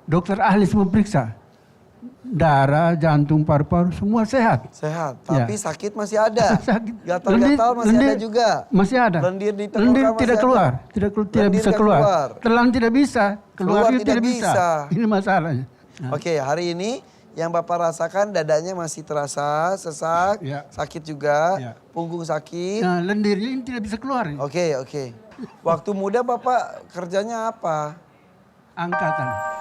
dokter ahli semua periksa. Darah, jantung, paru-paru semua sehat. Sehat, tapi sakit masih ada. Sakit. Gatal-gatal masih ada juga. Masih ada. Lendir di tenggorokan Lendir masih tidak ada. keluar. Tidak bisa keluar. Telan tidak bisa. Keluar itu tidak bisa. Ini masalahnya. Nah. Oke, hari ini yang Bapak rasakan dadanya masih terasa sesak, sakit juga, punggung sakit. Nah, lendirnya ini tidak bisa keluar. Oke. Waktu muda Bapak kerjanya apa? Angkatan.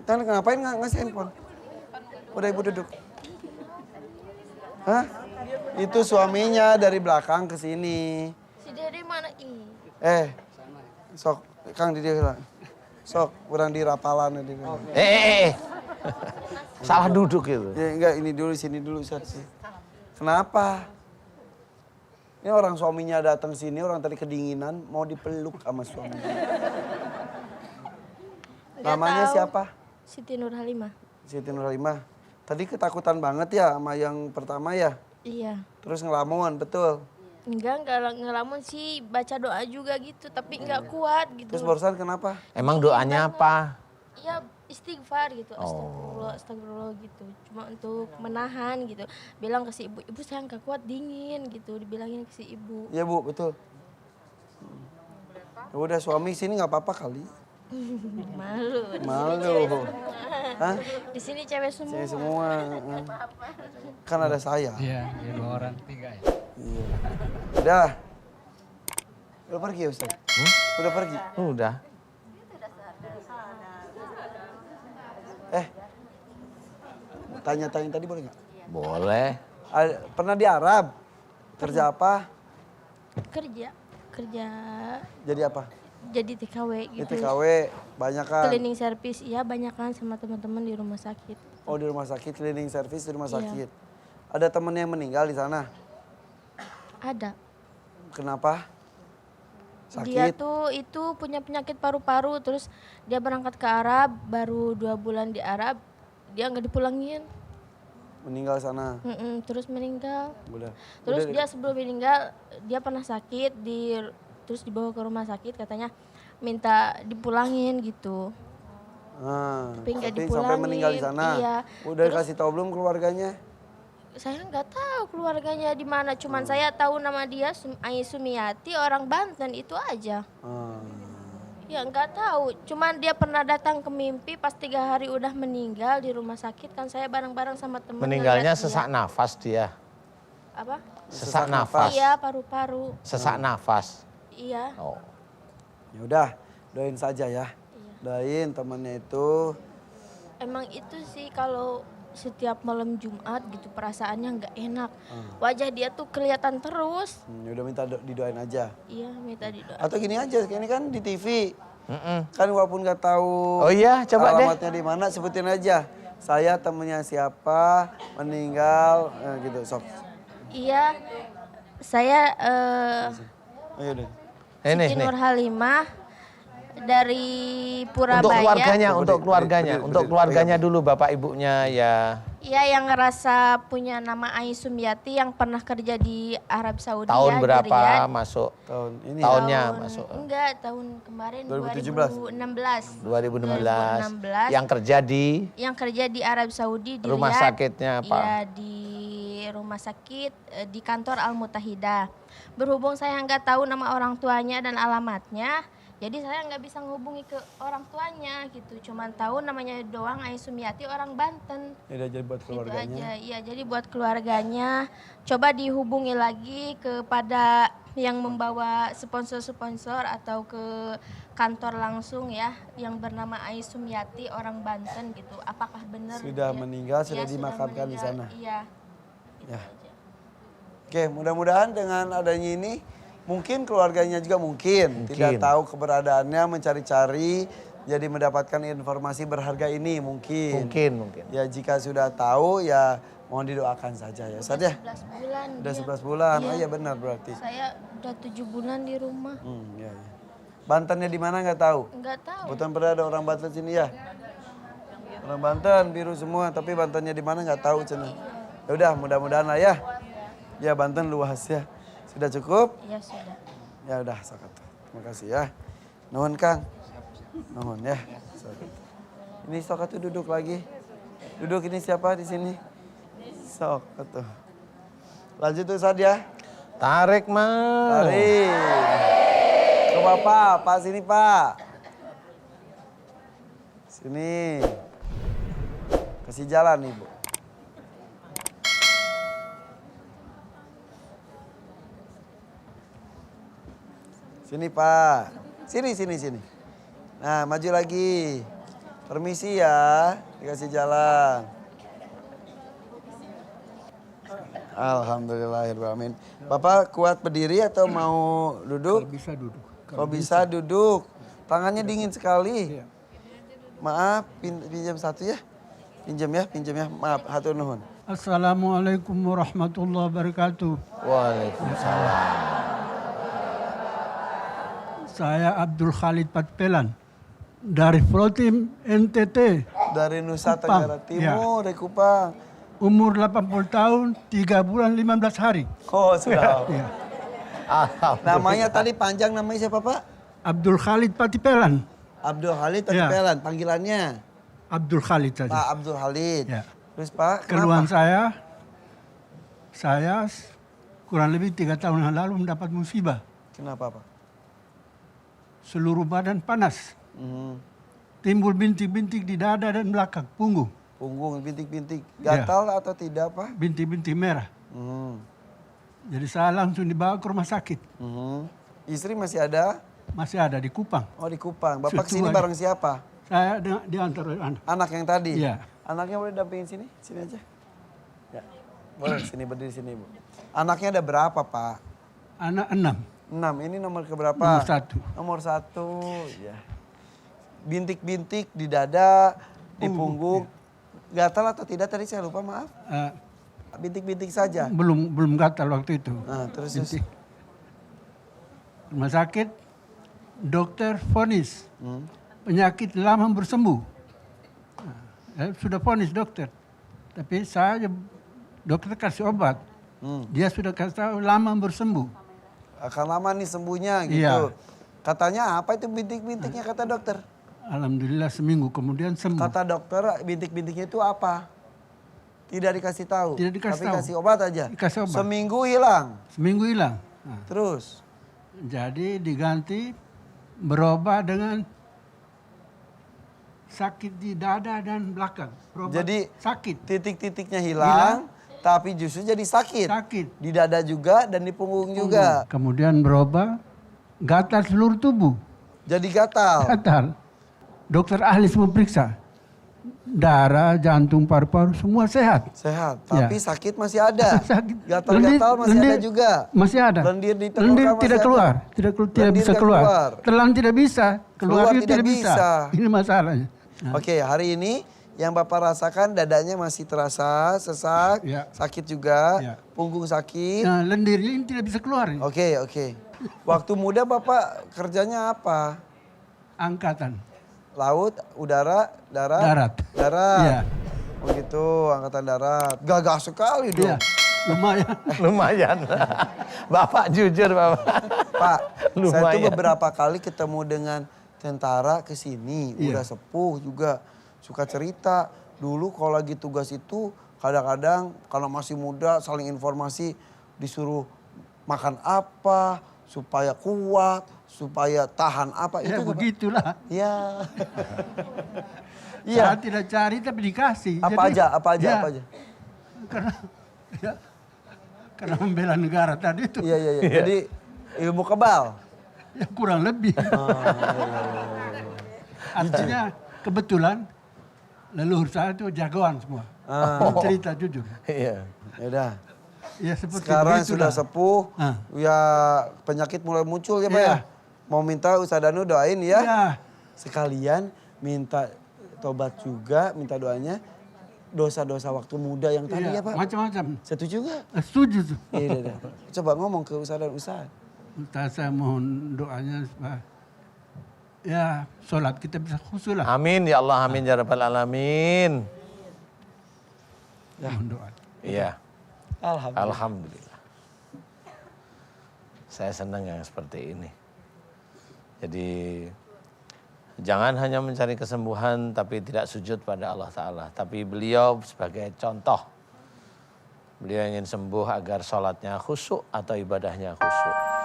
Tan, ngapain ngasih handphone? Udah ibu duduk. Hah? Itu suaminya dari belakang ke sini. Si Dede mana ini? Sok, Kang di dia. Sok, kurang di rapalan. Salah duduk itu. Ya enggak, ini dulu, sini dulu. Kenapa? Ini orang suaminya datang sini, orang tadi kedinginan, mau dipeluk sama suaminya. Namanya siapa? Siti Nurhalimah. Siti Nurhalimah. Tadi ketakutan banget ya sama yang pertama ya? Iya. Terus ngelamun, betul? Enggak ngelamun sih, baca doa juga gitu, tapi enggak kuat gitu. Terus barusan kenapa? Emang doanya apa? Iya, istighfar gitu, astagfirullah gitu. Cuma untuk menahan gitu. Bilang ke si ibu, ibu saya enggak kuat, dingin gitu, dibilangin ke si ibu. Iya Bu, betul. Ya udah suami sini nggak apa-apa kali. Malu. Hah? Di sini cewek semua. Cewek semua. Kan ada saya. Iya, 2 orang, 3 ya. Iya. Udah. Udah pergi ya Ustaz? Udah pergi? Udah. Tanya-tanya tadi boleh nggak? Boleh. Pernah di Arab? Kerja apa? Kerja. Jadi apa? Jadi TKW Di gitu. TKW, banyak kan? Cleaning service, iya banyak kan sama teman-teman di rumah sakit. Oh di rumah sakit, cleaning service di rumah Iya. sakit. Ada temen yang meninggal di sana? Ada. Kenapa? Sakit? Dia tuh itu punya penyakit paru-paru, terus dia berangkat ke Arab, baru 2 bulan di Arab, dia nggak dipulangin. Meninggal sana? Terus meninggal. Udah. Terus dia sebelum meninggal, dia pernah sakit, terus dibawa ke rumah sakit, katanya minta dipulangin gitu. Tapi nggak dipulangin. Sampai meninggal di sana? Iya. Udah Terus, kasih tahu belum keluarganya? saya nggak tahu keluarganya di mana, cuman saya tahu nama dia Ai Sumiati, orang Banten, itu aja. Ya nggak tahu, cuman dia pernah datang ke mimpi pas 3 hari udah meninggal di rumah sakit, kan saya bareng-bareng sama temen. Meninggalnya ngeliat sesak nafas dia. Apa? Sesak nafas. Iya, paru-paru. Sesak nafas. Iya. Oh. Ya udah, doain saja ya. Iya. Doain temannya itu. Emang itu sih kalau setiap malam Jumat gitu perasaannya nggak enak. Wajah dia tuh kelihatan terus. Ya udah minta didoain aja. Iya, minta didoain. Atau gini aja, ini kan di TV. Kan walaupun nggak tahu Oh iya, coba deh. alamatnya di mana, sebutin aja. Saya temennya siapa, meninggal, gitu, sok. Iya, saya Ayo deh. Ini Siti nih. Nurhalimah dari Purabaya. Untuk keluarganya dulu bapak ibunya ya. Iya, yang ngerasa punya nama Ai Sumiati yang pernah kerja di Arab Saudi. Tahun ya, di berapa Riyadh. masuk? Tahun ini Tahunnya Tahun- masuk. Enggak, tahun kemarin 2017. 2016. 2016. Yang kerja di Yang kerja di Arab Saudi di rumah Riyadh. sakitnya apa? Iya, di rumah sakit di kantor Al Mutahidah. Berhubung saya nggak tahu nama orang tuanya dan alamatnya, jadi saya nggak bisa menghubungi ke orang tuanya gitu. Cuman tahu namanya doang Ai Sumiati, orang Banten. Ya udah jadi buat Itu keluarganya. aja. Iya, jadi buat keluarganya coba dihubungi lagi kepada yang membawa sponsor-sponsor atau ke kantor langsung ya, yang bernama Ai Sumiati, orang Banten gitu. Apakah benar Sudah dia- meninggal, sudah Iya, dimakamkan di meninggal. sana. Iya. Itu Ya. aja. Oke, mudah-mudahan dengan adanya ini mungkin keluarganya juga mungkin tidak tahu keberadaannya, mencari-cari, jadi mendapatkan informasi berharga ini mungkin. Mungkin. Ya jika sudah tahu ya mohon didoakan saja ya. Ustaz ya. 11 bulan. Udah dia. 11 bulan. Iya. Oh iya benar berarti. Saya udah 7 bulan di rumah. Ya. Bantennya di mana nggak tahu? Enggak tahu. Kebetulan pernah ada orang Banten sini ya. Orang Banten biru semua, tapi Bantennya di mana nggak tahu cenah. Ya udah mudah-mudahan lah ya. Ya Banten luas ya. Sudah cukup? Ya sudah. Ya udah sok atuh. Terima kasih ya. Nuhun Kang. Nuhun ya. Sok. Ini sok atuh duduk lagi. Duduk ini siapa di sini? Sok atuh. Lanjut Ustaz ya. Tarik mah. Tarik. Ke Bapak, Pak sini Pak. Sini. Kasih jalan Ibu. Sini Pak. Sini. Nah maju lagi. Permisi ya. Dikasih jalan. Alhamdulillahirrahmanirrahim. Bapak kuat berdiri atau mau duduk? Kalau bisa duduk. Kalau bisa duduk. Tangannya dingin sekali. Maaf, pinjam satu ya. Pinjam ya. Maaf, hatur nuhun. Assalamualaikum warahmatullahi wabarakatuh. Waalaikumsalam. Saya Abdul Khalid Patpelan dari Protim NTT. Dari Nusa Kupang. Tenggara Timur, dari Kupang. Umur 80 tahun, 3 bulan 15 hari. Oh, sudah. Ya. Alhamdulillah. Namanya tadi panjang namanya siapa Pak? Abdul Khalid Patipelan. Abdul Khalid Ya. Patipelan, panggilannya. Abdul Khalid Pak saja. Abdul Khalid. Ya. Terus Pak, Keluhan kenapa? saya kurang lebih 3 tahun yang lalu mendapat musibah. Kenapa Pak? Seluruh badan panas. Hmm. Timbul bintik-bintik di dada dan belakang punggung. Punggung, bintik-bintik. Gatal atau tidak Pak? Bintik-bintik merah. Hmm. Jadi saya langsung dibawa ke rumah sakit. Hmm. Istri masih ada? Masih ada di Kupang. Oh di Kupang. Bapak Setua kesini ya. bareng siapa? Saya diantar oleh anak. Anak yang tadi? Iya. Anaknya boleh dampingin sini? Sini aja. Ya. Boleh sini berdiri sini Bu. Anaknya ada berapa Pak? Anak 6. 6. Ini nomor keberapa? Nomor 1. Nomor 1. Ya. Bintik-bintik di dada, di punggung. Gatal atau tidak tadi saya lupa maaf. Bintik-bintik saja. Belum gatal waktu itu. Nah, terus Bintik. Rumah sakit, dokter vonis penyakit lama bersembuh. Sudah vonis dokter, tapi saya dokter kasih obat. Dia sudah kasih tahu lama bersembuh. Akan lama nih sembuhnya gitu. Iya. Katanya apa itu bintik-bintiknya kata dokter? Alhamdulillah seminggu kemudian sembuh. Kata dokter bintik-bintiknya itu apa? Tidak dikasih tahu. Tidak dikasih tapi tahu. kasih obat aja. Dikasih obat. Seminggu hilang. Seminggu hilang. Nah, Terus jadi diganti berubah dengan sakit di dada dan belakang. Berobat Jadi sakit. titik-titiknya hilang, tapi justru jadi sakit. Sakit. Di dada juga dan di punggung juga. Kemudian berubah gatal seluruh tubuh. Jadi gatal. Gatal. Dokter ahli semua periksa. Darah, jantung, paru-paru semua sehat. Sehat, Ya. tapi sakit masih ada. Sakit. Gatal-gatal masih ada juga. Masih ada. Lendir di tenggorokan Lendir masih tidak ada. keluar. Tidak Lendir bisa nggak keluar. keluar. Telan tidak bisa. Keluar Keluar tidak tidak bisa. bisa. Ini masalahnya. Nah, Oke, hari ini yang Bapak rasakan dadanya masih terasa sesak, Ya. sakit juga, Ya. punggung sakit. nah, lendir ini tidak bisa keluar. Oke. Waktu muda Bapak kerjanya apa? Angkatan. Laut, udara, darat? Darat. Darat. Iya. Oh gitu, angkatan darat. Gagah sekali dong. Iya. Lumayan. Lumayan. Bapak jujur Bapak. Pak, saya tuh Lumayan. beberapa kali ketemu dengan tentara ke sini, Iya. udah sepuh juga, suka cerita. Dulu kalau lagi tugas itu kadang-kadang kalau masih muda saling informasi disuruh makan apa supaya kuat, supaya tahan apa Ya itu. begitulah. Ya. Saya Iya. tidak cari tapi dikasih. Apa Jadi, aja? ya, Apa aja? Karena ya, karena membela negara tadi itu. Iya. Jadi ilmu kebal. Ya kurang lebih. Artinya kebetulan leluhur saya itu jagoan semua. Cerita jujur. Iya. Ya udah. Ya seperti Sekarang begitulah. sudah sepuh, ya penyakit mulai muncul ya Pak Iya. ya. Mau minta Ustaz Danu doain ya. Ya. Sekalian minta tobat juga, minta doanya dosa-dosa waktu muda yang tadi ya Iya, Pak. macam-macam. Setuju gak? Setuju tuh. Iya. Coba ngomong ke Ustaz dan Ustaz. Ustaz, saya mohon doanya supaya ya sholat kita bisa khusyuk lah. Amin ya Allah, amin ya rabbal alamin. Mohon doa. Iya. Alhamdulillah. Alhamdulillah. Saya senang yang seperti ini. Jadi jangan hanya mencari kesembuhan tapi tidak sujud pada Allah Ta'ala. Tapi beliau sebagai contoh. Beliau ingin sembuh agar sholatnya khusyuk atau ibadahnya khusyuk.